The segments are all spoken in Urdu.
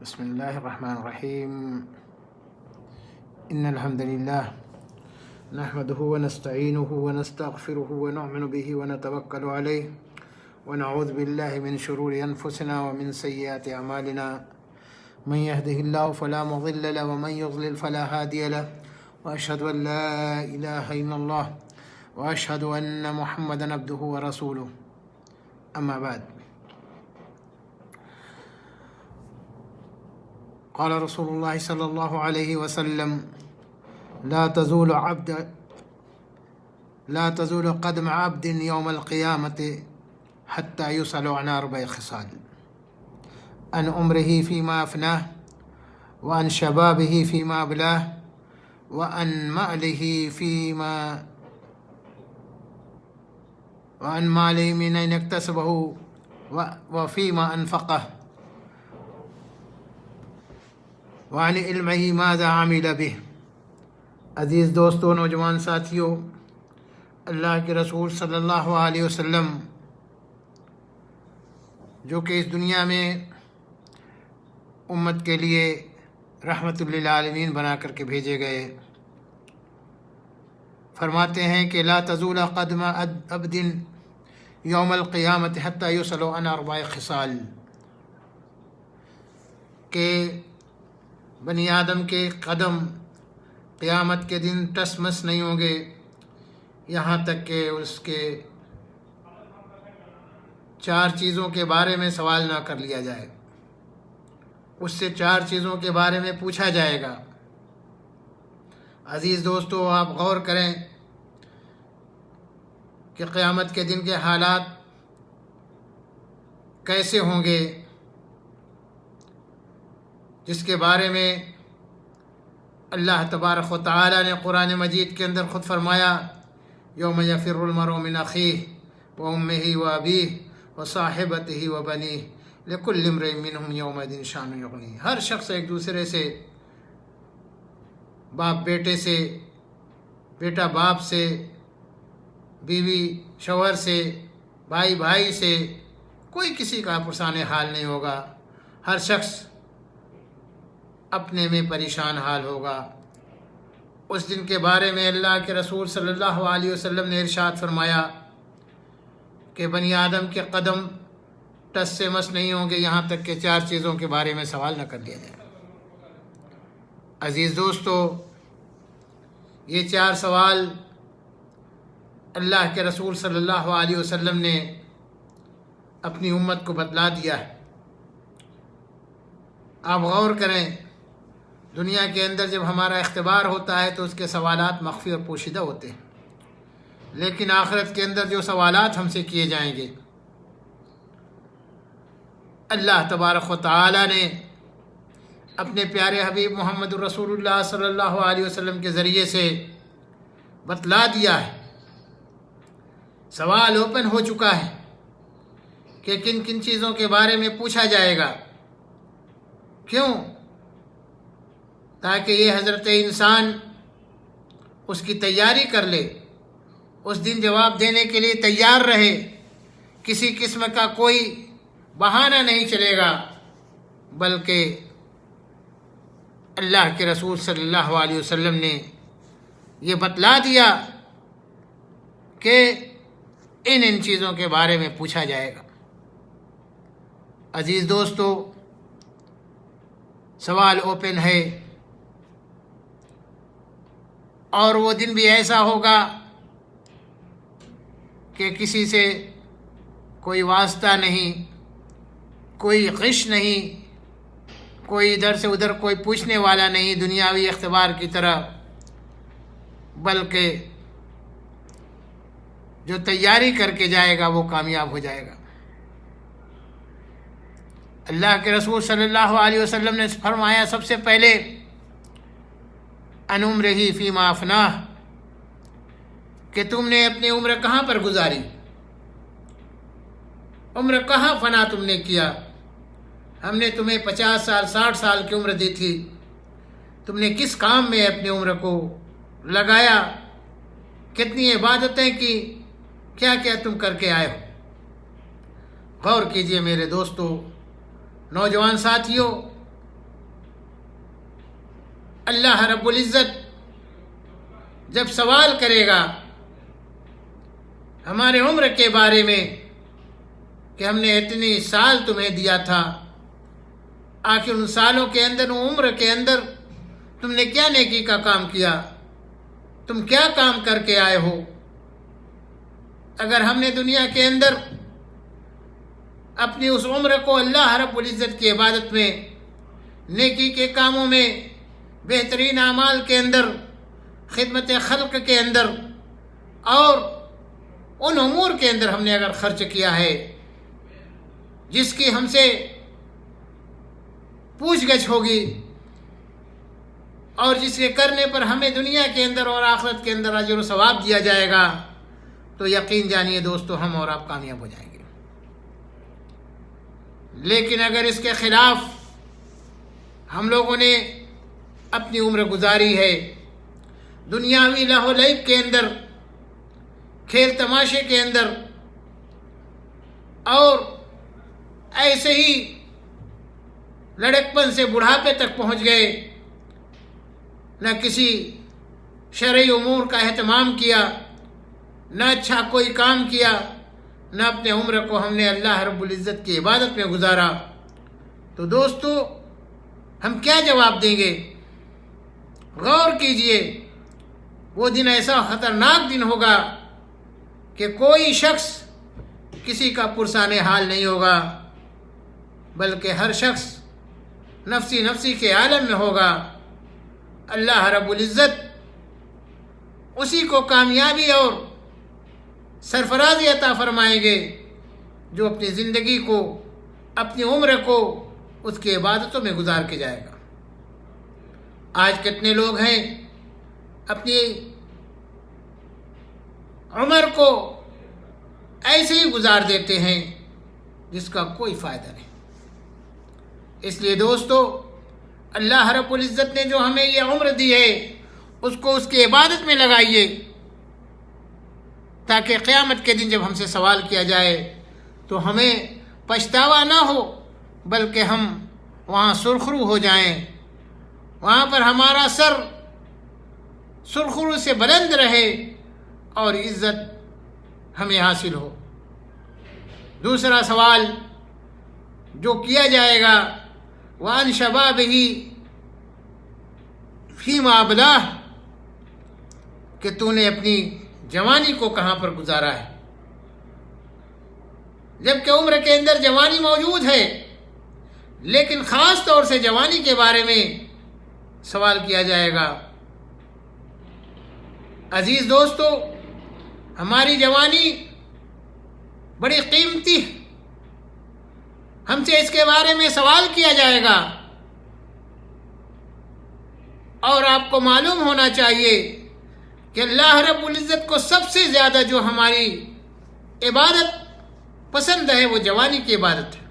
بسم الله الرحمن الرحيم. إن الحمد لله نحمده ونستعينه ونستغفره ونؤمن به ونتوكل عليه ونعوذ بالله من شرور أنفسنا ومن سيئات أعمالنا. من يهده الله فلا مضل له ومن يضلل فلا هادي له وأشهد أن لا إله إلا الله وأشهد أن محمدا عبده ورسوله. أما بعد، قال رسول الله صلى الله عليه وسلم: لا تزول قدم عبد يوم القيامة حتى يسأل عن 4 خصال: عن عمره فيما أفناه، وعن شبابه فيما أبلاه، وعن ماله من أين اكتسبه وفيما أنفقه، وعن علمه ماذا عمل به. عزیز دوستوں، نوجوان ساتھیوں، اللہ کے رسول صلی اللہ علیہ وسلم جو کہ اس دنیا میں امت کے لیے رحمت للعالمین بنا کر کے بھیجے گئے، فرماتے ہیں کہ لا تزول قدم عبد یوم القیامت حتی یسأل عن 4 خصال، کہ بنی آدم کے قدم قیامت کے دن ٹس مس نہیں ہوں گے یہاں تک کہ اس کے 4 چیزوں کے بارے میں سوال نہ کر لیا جائے، اس سے 4 چیزوں کے بارے میں پوچھا جائے گا۔ عزیز دوستو، آپ غور کریں کہ قیامت کے دن کے حالات کیسے ہوں گے، جس کے بارے میں اللہ تبارک و تعالی نے قرآن مجید کے اندر خود فرمایا: یوم یفر المرء من اخیہ وامہ وابیہ وصاحبتہ وبنیہ لکل امرئ منہم یومئذ شأن یغنیہ۔ ہر شخص ایک دوسرے سے، باپ بیٹے سے، بیٹا باپ سے، بیوی شوہر سے، بھائی بھائی سے، کوئی کسی کا پرسان حال نہیں ہوگا۔ ہر شخص اپنے میں پریشان حال ہوگا۔ اس دن کے بارے میں اللہ کے رسول صلی اللہ علیہ وسلم نے ارشاد فرمایا کہ بنی آدم کے قدم ٹس سے مس نہیں ہوں گے یہاں تک کہ 4 چیزوں کے بارے میں سوال نہ کر لیا جائے۔ عزیز دوستو، یہ 4 سوال اللہ کے رسول صلی اللہ علیہ وسلم نے اپنی امت کو بتلا دیا ہے۔ آپ غور کریں، دنیا کے اندر جب ہمارا اختبار ہوتا ہے تو اس کے سوالات مخفی اور پوشیدہ ہوتے ہیں، لیکن آخرت کے اندر جو سوالات ہم سے کیے جائیں گے، اللہ تبارک و تعالی نے اپنے پیارے حبیب محمد رسول اللہ صلی اللہ علیہ وسلم کے ذریعے سے بتلا دیا ہے۔ سوال اوپن ہو چکا ہے کہ کن کن چیزوں کے بارے میں پوچھا جائے گا۔ کیوں؟ تاکہ یہ حضرت انسان اس کی تیاری کر لے، اس دن جواب دینے کے لیے تیار رہے، کسی قسم کا کوئی بہانہ نہیں چلے گا، بلکہ اللہ کے رسول صلی اللہ علیہ وسلم نے یہ بتلا دیا کہ ان چیزوں کے بارے میں پوچھا جائے گا۔ عزیز دوستو، سوال اوپن ہے، اور وہ دن بھی ایسا ہوگا کہ کسی سے کوئی واسطہ نہیں، کوئی غش نہیں، کوئی ادھر سے ادھر کوئی پوچھنے والا نہیں دنیاوی اختبار کی طرح، بلکہ جو تیاری کر کے جائے گا وہ کامیاب ہو جائے گا۔ اللہ کے رسول صلی اللہ علیہ وسلم نے فرمایا، سب سے پہلے عن عمرہ فیما افناہ، کہ تم نے اپنی عمر کہاں پر گزاری، عمر کہاں فنا تم نے کیا۔ ہم نے تمہیں 50 سال 60 سال کی عمر دی تھی، تم نے کس کام میں اپنی عمر کو لگایا، کتنی عبادتیں کی، کیا کیا تم کر کے آئے ہو۔ غور کیجئے میرے دوستو، نوجوان ساتھیوں، اللہ رب العزت جب سوال کرے گا ہمارے عمر کے بارے میں کہ ہم نے اتنی سال تمہیں دیا تھا، آخر ان سالوں کے اندر، ان عمر کے اندر تم نے کیا نیکی کا کام کیا، تم کیا کام کر کے آئے ہو؟ اگر ہم نے دنیا کے اندر اپنی اس عمر کو اللہ رب العزت کی عبادت میں، نیکی کے کاموں میں، بہترین اعمال کے اندر، خدمت خلق کے اندر اور ان امور کے اندر ہم نے اگر خرچ کیا ہے جس کی ہم سے پوچھ گچھ ہوگی اور جس کے کرنے پر ہمیں دنیا کے اندر اور آخرت کے اندر اجر و ثواب دیا جائے گا، تو یقین جانیے دوستو ہم اور آپ کامیاب ہو جائیں گے۔ لیکن اگر اس کے خلاف ہم لوگوں نے اپنی عمر گزاری ہے دنیاوی لہو و لعب کے اندر، کھیل تماشے کے اندر، اور ایسے ہی لڑکپن سے بڑھاپے تک پہنچ گئے، نہ کسی شرعی امور کا اہتمام کیا، نہ اچھا کوئی کام کیا، نہ اپنے عمر کو ہم نے اللہ رب العزت کی عبادت میں گزارا، تو دوستو ہم کیا جواب دیں گے؟ غور کیجئے، وہ دن ایسا خطرناک دن ہوگا کہ کوئی شخص کسی کا پرسان حال نہیں ہوگا، بلکہ ہر شخص نفسی نفسی کے عالم میں ہوگا۔ اللہ رب العزت اسی کو کامیابی اور سرفرازی عطا فرمائیں گے جو اپنی زندگی کو، اپنی عمر کو اس کی عبادتوں میں گزار کے جائے گا۔ آج کتنے لوگ ہیں اپنی عمر کو ایسے ہی گزار دیتے ہیں جس کا کوئی فائدہ نہیں۔ اس لیے دوستو اللہ رب العزت نے جو ہمیں یہ عمر دی ہے اس کو اس کی عبادت میں لگائیے، تاکہ قیامت کے دن جب ہم سے سوال کیا جائے تو ہمیں پچھتاوا نہ ہو، بلکہ ہم وہاں سرخرو ہو جائیں، وہاں پر ہمارا سر سرخرو سے بلند رہے اور عزت ہمیں حاصل ہو۔ دوسرا سوال جو کیا جائے گا وَعَنْ شَبَابِهِ فِيمَا أَبْلَاهُ، کہ تو نے اپنی جوانی کو کہاں پر گزارا ہے؟ جبکہ عمر کے اندر جوانی موجود ہے، لیکن خاص طور سے جوانی کے بارے میں سوال کیا جائے گا۔ عزیز دوستو، ہماری جوانی بڑی قیمتی ہے، ہم سے اس کے بارے میں سوال کیا جائے گا، اور آپ کو معلوم ہونا چاہیے کہ اللہ رب العزت کو سب سے زیادہ جو ہماری عبادت پسند ہے وہ جوانی کی عبادت ہے،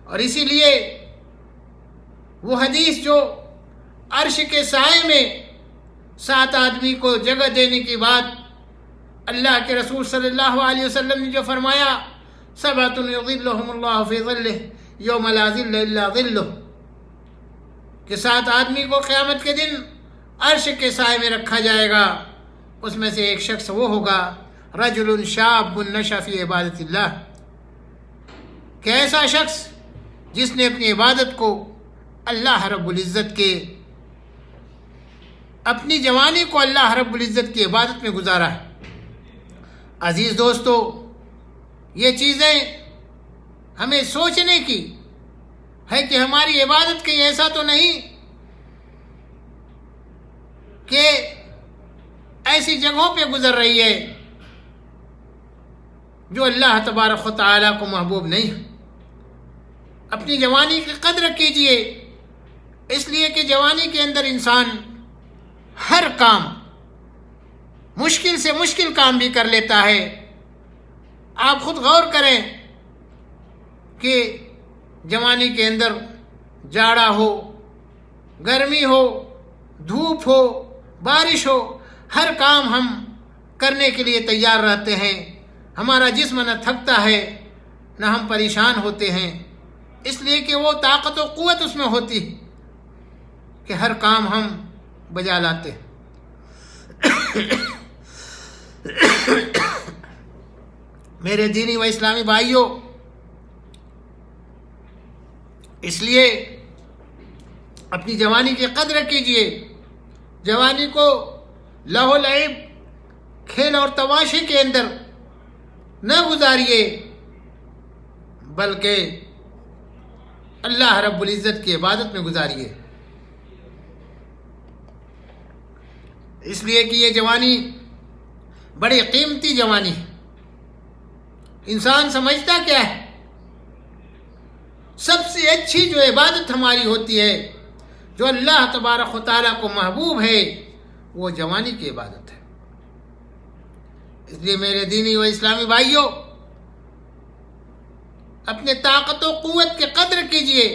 اور اسی لیے وہ حدیث جو عرش کے سائے میں 7 آدمی کو جگہ دینے کی بات اللہ کے رسول صلی اللہ علیہ وسلم نے جو فرمایا، سبعۃ یظلھم اللہ فی ظلہ یوم لا ظل الا ظلہ، کہ 7 آدمی کو قیامت کے دن عرش کے سائے میں رکھا جائے گا، اس میں سے ایک شخص وہ ہوگا رجل شاب نشأ فی عبادت اللہ، کہ ایسا شخص جس نے اپنی عبادت کو اللہ رب العزت کے، اپنی جوانی کو اللہ رب العزت کی عبادت میں گزارا ہے۔ عزیز دوستو، یہ چیزیں ہمیں سوچنے کی ہے کہ ہماری عبادت کہیں ایسا تو نہیں کہ ایسی جگہوں پہ گزر رہی ہے جو اللہ تبارک و تعالیٰ کو محبوب نہیں ہے۔ اپنی جوانی کی قدر کیجئے، اس لیے کہ جوانی کے اندر انسان ہر کام، مشکل سے مشکل کام بھی کر لیتا ہے۔ آپ خود غور کریں کہ جوانی کے اندر جاڑا ہو، گرمی ہو، دھوپ ہو، بارش ہو، ہر کام ہم کرنے کے لیے تیار رہتے ہیں، ہمارا جسم نہ تھکتا ہے نہ ہم پریشان ہوتے ہیں، اس لیے کہ وہ طاقت و قوت اس میں ہوتی ہے۔ کہ ہر کام ہم بجا لاتے ہیں۔ میرے دینی و اسلامی بھائیوں، اس لیے اپنی جوانی کی قدر کیجئے۔ جوانی کو لہو لعب، کھیل اور تماشے کے اندر نہ گزاریے، بلکہ اللہ رب العزت کی عبادت میں گزاریے۔ اس لیے کہ یہ جوانی بڑی قیمتی جوانی ہے۔ انسان سمجھتا کیا ہے؟ سب سے اچھی جو عبادت ہماری ہوتی ہے، جو اللہ تبارک و تعالیٰ کو محبوب ہے، وہ جوانی کی عبادت ہے۔ اس لیے میرے دینی و اسلامی بھائیوں، اپنے طاقت و قوت کی قدر کیجئے،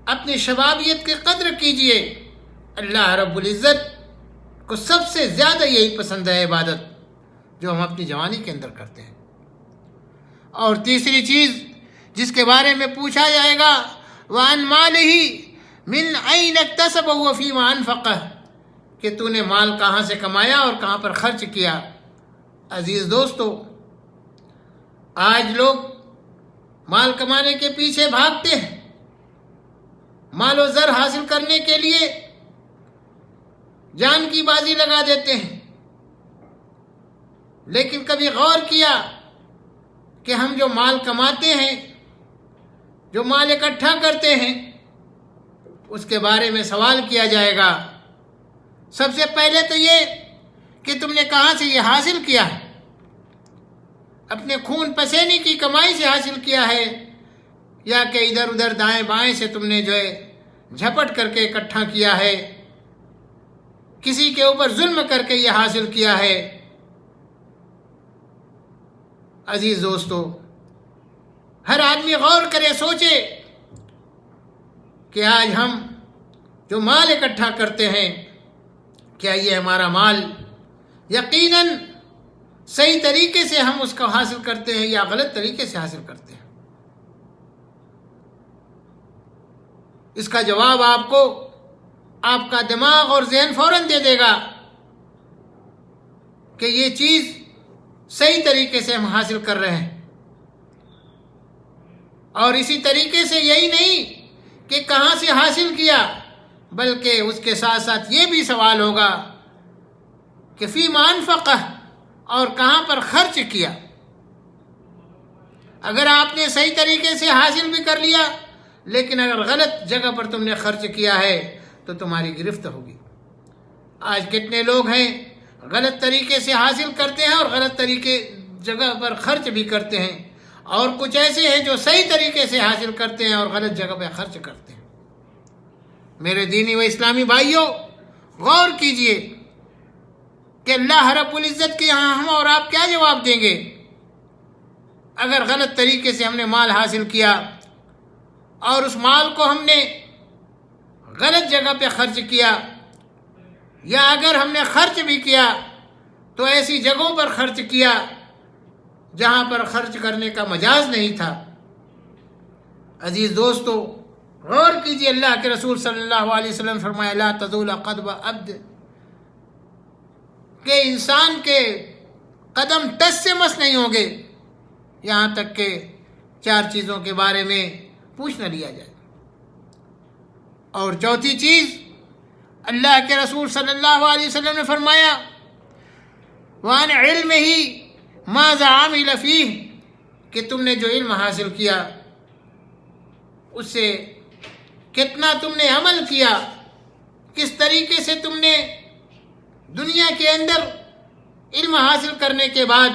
اپنی شبابیت کی قدر کیجئے۔ اللہ رب العزت کو سب سے زیادہ یہی پسند ہے عبادت جو ہم اپنی جوانی کے اندر کرتے ہیں۔ اور تیسری چیز جس کے بارے میں پوچھا جائے گا، وَعَنْ مَالِهِ مِنْ أَيْنَ اكْتَسَبَهُ وَفِيمَا أَنْفَقَهُ، کہ تو نے مال کہاں سے کمایا اور کہاں پر خرچ کیا۔ عزیز دوستو، آج لوگ مال کمانے کے پیچھے بھاگتے ہیں، مال و زر حاصل کرنے کے لیے جان کی بازی لگا دیتے ہیں، لیکن کبھی غور کیا کہ ہم جو مال کماتے ہیں، جو مال اکٹھا کرتے ہیں، اس کے بارے میں سوال کیا جائے گا۔ سب سے پہلے تو یہ کہ تم نے کہاں سے یہ حاصل کیا ہے؟ اپنے خون پسینے کی کمائی سے حاصل کیا ہے، یا کہ ادھر ادھر دائیں بائیں سے تم نے جو ہے جھپٹ کر کے اکٹھا کیا ہے، کسی کے اوپر ظلم کر کے یہ حاصل کیا ہے؟ عزیز دوستو، ہر آدمی غور کرے، سوچے کہ آج ہم جو مال اکٹھا کرتے ہیں، کیا یہ ہمارا مال یقیناً صحیح طریقے سے ہم اس کو حاصل کرتے ہیں یا غلط طریقے سے حاصل کرتے ہیں؟ اس کا جواب آپ کو آپ کا دماغ اور ذہن فوراً دے دے گا کہ یہ چیز صحیح طریقے سے ہم حاصل کر رہے ہیں۔ اور اسی طریقے سے یہی نہیں کہ کہاں سے حاصل کیا، بلکہ اس کے ساتھ ساتھ یہ بھی سوال ہوگا کہ فیما انفقہ، اور کہاں پر خرچ کیا۔ اگر آپ نے صحیح طریقے سے حاصل بھی کر لیا، لیکن اگر غلط جگہ پر تم نے خرچ کیا ہے تو تمہاری گرفت ہوگی۔ آج کتنے لوگ ہیں غلط طریقے سے حاصل کرتے ہیں اور غلط طریقے جگہ پر خرچ بھی کرتے ہیں، اور کچھ ایسے ہیں جو صحیح طریقے سے حاصل کرتے ہیں اور غلط جگہ پہ خرچ کرتے ہیں۔ میرے دینی و اسلامی بھائیوں، غور کیجئے کہ اللہ رب العزت کے یہاں ہم اور آپ کیا جواب دیں گے اگر غلط طریقے سے ہم نے مال حاصل کیا اور اس مال کو ہم نے غلط جگہ پہ خرچ کیا، یا اگر ہم نے خرچ بھی کیا تو ایسی جگہوں پر خرچ کیا جہاں پر خرچ کرنے کا مجاز نہیں تھا۔ عزیز دوستو، غور کیجئے، اللہ کے رسول صلی اللہ علیہ وسلم فرمایا لا تزول قدم عبد، کہ انسان کے قدم ٹس سے مس نہیں ہوں گے یہاں تک کہ 4 چیزوں کے بارے میں پوچھ نہ لیا جائے۔ اور چوتھی چیز، اللہ کے رسول صلی اللہ علیہ وسلم نے فرمایا وَعَنْ عِلْمِهِ مَاذَا عَمِلَ فِيهِ، کہ تم نے جو علم حاصل کیا اس سے کتنا تم نے عمل کیا، کس طریقے سے تم نے دنیا کے اندر علم حاصل کرنے کے بعد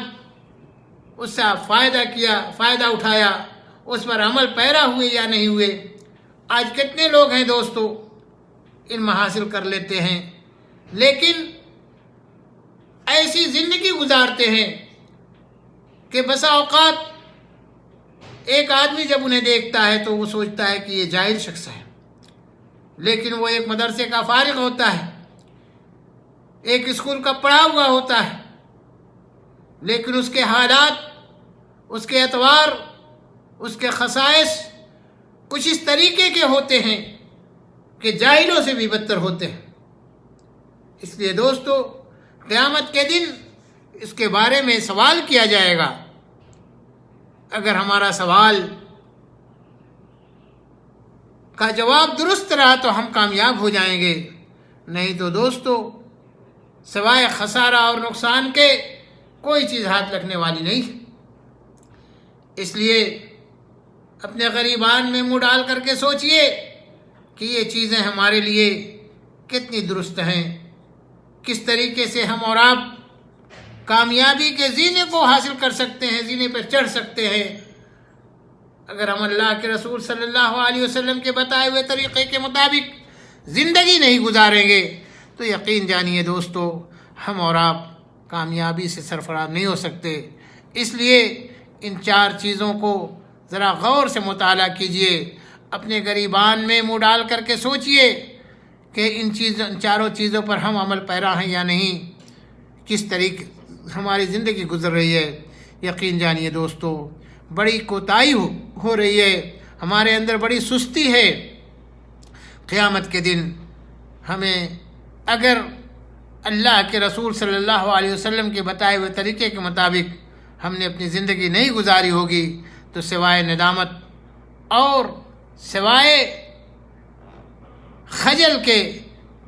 اس سے آپ فائدہ اٹھایا، اس پر عمل پیرا ہوئے یا نہیں ہوئے۔ آج کتنے لوگ ہیں دوستو علم حاصل کر لیتے ہیں، لیکن ایسی زندگی گزارتے ہیں کہ بسا اوقات ایک آدمی جب انہیں دیکھتا ہے تو وہ سوچتا ہے کہ یہ جاہل شخص ہے، لیکن وہ ایک مدرسے کا فارغ ہوتا ہے، ایک اسکول کا پڑھا ہوا ہوتا ہے، لیکن اس کے حالات، اس کے اطوار، اس کے خصائص کچھ اس طریقے کے ہوتے ہیں کہ جاہلوں سے بھی بدتر ہوتے ہیں۔ اس لیے دوستو، قیامت کے دن اس کے بارے میں سوال کیا جائے گا۔ اگر ہمارا سوال کا جواب درست رہا تو ہم کامیاب ہو جائیں گے، نہیں تو دوستو سوائے خسارہ اور نقصان کے کوئی چیز ہاتھ لگنے والی نہیں۔ اس لیے اپنے غریبان میں منہ ڈال کر کے سوچئے کہ یہ چیزیں ہمارے لیے کتنی درست ہیں، کس طریقے سے ہم اور آپ کامیابی کے زینے کو حاصل کر سکتے ہیں، زینے پر چڑھ سکتے ہیں۔ اگر ہم اللہ کے رسول صلی اللہ علیہ وسلم کے بتائے ہوئے طریقے کے مطابق زندگی نہیں گزاریں گے تو یقین جانیے دوستو، ہم اور آپ کامیابی سے سرفراز نہیں ہو سکتے۔ اس لیے ان 4 چیزوں کو ذرا غور سے مطالعہ کیجئے، اپنے غریبان میں منہ ڈال کر کے سوچئے کہ ان 4 چیزوں پر ہم عمل پیرا ہیں یا نہیں، کس طریقے ہماری زندگی گزر رہی ہے۔ یقین جانیے دوستو، بڑی کوتاہی ہو رہی ہے، ہمارے اندر بڑی سستی ہے۔ قیامت کے دن ہمیں اگر اللہ کے رسول صلی اللہ علیہ وسلم کے بتائے ہوئے طریقے کے مطابق ہم نے اپنی زندگی نہیں گزاری ہوگی تو سوائے ندامت اور سوائے خجل کے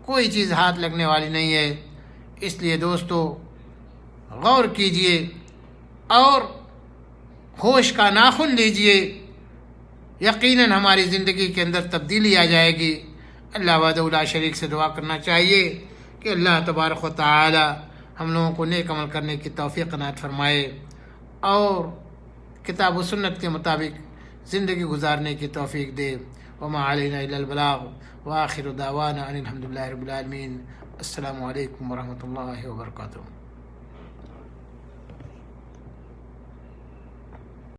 کوئی چیز ہاتھ لگنے والی نہیں ہے۔ اس لیے دوستو غور کیجئے اور ہوش کا ناخن لیجئے، یقیناً ہماری زندگی کے اندر تبدیلی آ جائے گی۔ اللہ وحدہ لا شریک سے دعا کرنا چاہیے کہ اللہ تبارک و تعالی ہم لوگوں کو نیک عمل کرنے کی توفیق عنایت فرمائے اور کتاب و سنت کے مطابق زندگی گزارنے کی توفیق دے۔ وما علینا الا البلاغ وآخر دعوانا ان الحمد للہ رب العالمین۔ السلام علیکم ورحمۃ اللہ وبرکاتہ۔